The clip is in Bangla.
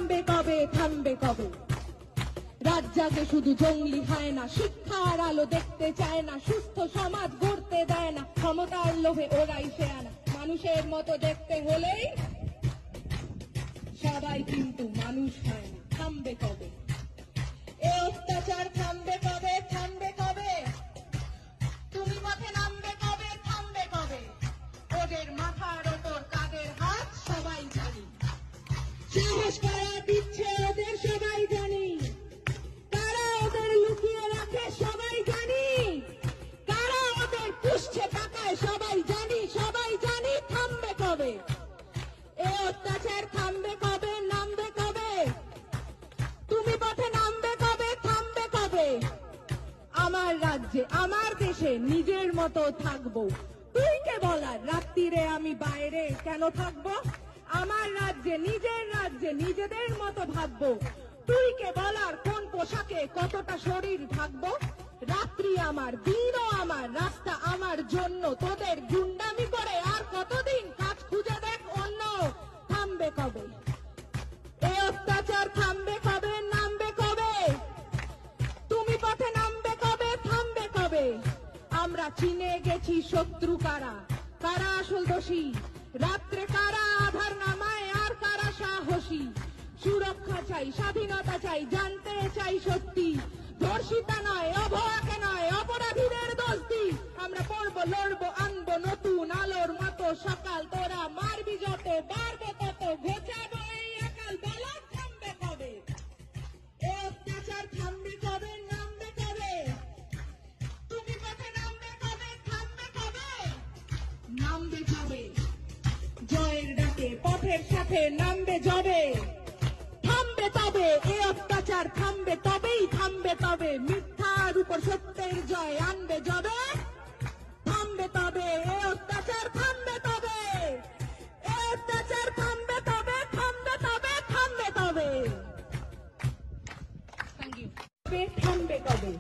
থামবে কবে, থামবে কবে? রাত জাগে শুধু জঙ্গলি হয় না, শিক্ষার আলো দেখতে চায় না, সুস্থ সমাজ গড়তে দেয় না, ক্ষমতার লোভে ওরাই শেয়ানা। মানুষের মতো দেখতে হলেই সবাই কিন্তু মানুষ হয় না। থামবে কবে এ অত্যাচার? থামবে কবে, থামবে কবে? তুমি পথে নামবে কবে, থামবে কবে? ওদের মাথার ওপর কাদের হাত সবাই জানি, সাহস কারা দিচ্ছে ওদের সবাই জানি, কারা ওদের লুকিয়ে রাখে সবাই জানি, কারা ওদের পুষছে টাকায় সবাই জানি, সবাই জানি। থামবে কবে এ অত্যাচার? থামবে কবে, নামবে কবে? তুমি পথে নামবে কবে, থামবে কবে? আমার রাজ্যে আমার দেশে নিজের মতো থাকবো, তুই কে বলার রাত্রিরে আমি বাইরে কেন থাকবো? আমার রাজ্যে নিজের রাজ্যে নিজেদের মতো ভাববো, তুই কে বলার কোন পোশাকে কতটা শরীর ঢাকবো? রাত্রি আমার, দিনও আমার, রাস্তা আমার জন্য, তোদের গুন্ডামি করে আর কতদিন কাজ খুঁজে দেখ অন্য। থামবে কবে এ অত্যাচার? থামবে কবে, নামবে কবে? তুমি পথে নামবে কবে, থামবে কবে? আমরা চিনে গেছি শত্রু কারা, কারা আসল দোষী, রাত্রে কারা আধার নামায় আর কারা সাহসী। সুরক্ষা চাই, স্বাধীনতা চাই, জানতে চাই সত্যি, ধর্ষিতা নয়, অভয়াকে নয়, অপরাধীদের দোষ দি। আমরা পড়বো, লড়বো, আনবো নতুন আলোর মতো সকাল, তোরা মারবি যত, বাড়বো তত, ঘোচাবো এই একাল। বলা থামবে কবে এ অত্যাচার? থামবে কবে, নামবে কবে? তুমি পথে নামবে কবে, থামবে কবে? নামবে কবে জয়ের ডাকে পথের সাথে নামবে যবে? থামবে তবে এ অত্যাচার, থামবে তবেই, থামবে তবে মিথ্যার উপর সত্যের জয় আনবে যবে? থামবে তবে এ অত্যাচার, থামবে তবে এ অত্যাচার, থামবে তবে, থামবে তবে, থামবে তবে। Thank you. থামবে কবে?